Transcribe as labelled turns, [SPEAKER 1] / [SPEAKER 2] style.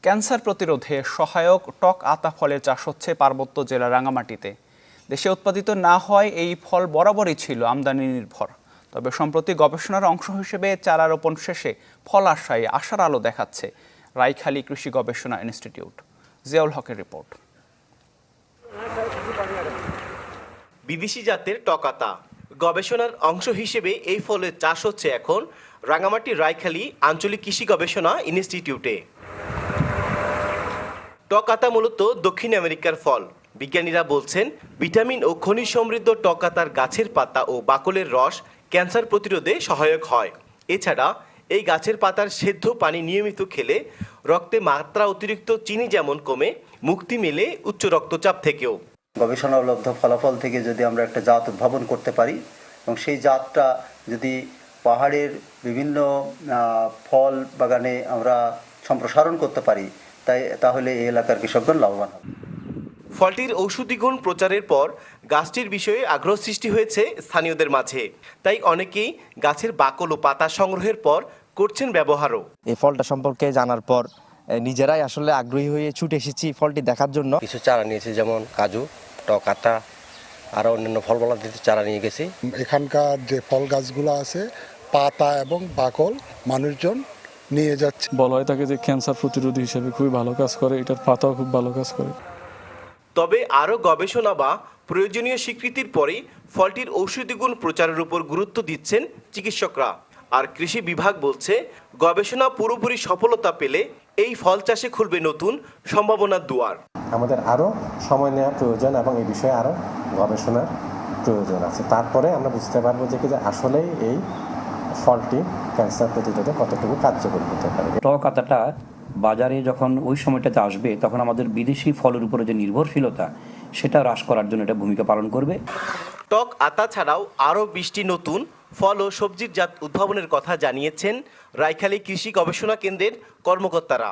[SPEAKER 1] Cancer প্রতিরোধে সহায়ক টক আতা ফলের চাষ হচ্ছে পার্বত্য জেলা রাঙামাটিতে। দেশে উৎপাদিত না হয় এই ফল বরাবরই ছিল আমদানি নির্ভর। তবে সম্প্রতি গবেষণার অংশ হিসেবে চারা রোপণ শেষে ফল আশার আলো দেখাচ্ছে রাইখালী কৃষি গবেষণা ইনস্টিটিউট। জিয়াউল হকের রিপোর্ট।
[SPEAKER 2] বিদেশি জাতের টক আতা গবেষণার অংশ হিসেবে এই ফলের চাষ হচ্ছে এখন রাঙামাটির রাইখালী আঞ্চলিক কৃষি গবেষণা ইনস্টিটিউটে। টক আতা মূলত দক্ষিণ আমেরিকার ফল। বিজ্ঞানীরা বলছেন ভিটামিন ও খনিজ সমৃদ্ধ টক আতার গাছের পাতা ও বাকলের রস ক্যান্সার প্রতিরোধে সহায়ক হয়। এছাড়া এই গাছের পাতার সেদ্ধ পানি নিয়মিত খেলে রক্তে মাত্রা অতিরিক্ত চিনি যেমন কমে, মুক্তি মেলে উচ্চ রক্তচাপ থেকেও।
[SPEAKER 3] গবেষণা উপলব্ধ ফলাফল থেকে যদি আমরা একটা জাত উদ্ভাবন করতে পারি এবং সেই জাতটা যদি পাহাড়ের বিভিন্ন ফল বাগানে আমরা সম্প্রসারণ করতে পারি তাহলে এই এলাকার কৃষকগণ লাভবান হবে।
[SPEAKER 2] ফলটির ঔষধি গুণ প্রচারের পর গাছটির বিষয়ে আগ্রহ সৃষ্টি হয়েছে স্থানীয়দের মাঝে। তাই অনেকেই গাছের বাকল ও পাতা সংগ্রহের পর করছেন ব্যবহারও।
[SPEAKER 4] এই ফলটা সম্পর্কে জানার পর নিজেরাই আসলে আগ্রহী হয়ে ছুটে এসেছি ফলটি দেখার জন্য।
[SPEAKER 5] কিছু চারা নিয়েছি, যেমন কাজু, টক আতা, আরও অন্যান্য ফল ফলাদিতে চারা নিয়ে গেছি।
[SPEAKER 6] এখানকার যে ফল গাছগুলো আছে পাতা এবং বাকল মানুষজন নিয়ে যাচ্ছে।
[SPEAKER 7] বলা হয় তাকে যে ক্যান্সার প্রতিরোধী হিসেবে খুবই ভালো কাজ করে, এটার পাতাও খুব ভালো কাজ করে।
[SPEAKER 2] তবে আরও গবেষণা বা প্রয়োজনীয় স্বীকৃতির পরেই ফলটির ঔষধি গুণ প্রচারের উপর গুরুত্ব দিচ্ছেন চিকিৎসকরা। আর কৃষি বিভাগ বলছে গবেষণা পুরোপুরি সফলতা পেলে এই ফল চাষে খুলবে নতুন সম্ভাবনার দুয়ার।
[SPEAKER 8] আমাদের আরও সময় নেওয়া প্রয়োজন এবং এই বিষয়ে আরও গবেষণার প্রয়োজন আছে। তারপরে আমরা বুঝতে পারবো যে আসলেই এই ফলটি ক্যান্সার প্রতিরোধে কতটুকু কার্যকর হতে পারে।
[SPEAKER 9] টক আতাটা বাজারে যখন ওই সময়টাতে আসবে তখন আমাদের বিদেশি ফলের উপরে যে নির্ভরশীলতা সেটা হ্রাস করার জন্য এটা ভূমিকা পালন করবে।
[SPEAKER 2] টক আতা ছাড়াও আরও 20টি নতুন ফল ও সবজির জাত উদ্ভাবনের কথা জানিয়েছেন রাইখালী কৃষি গবেষণা কেন্দ্রের কর্মকর্তারা।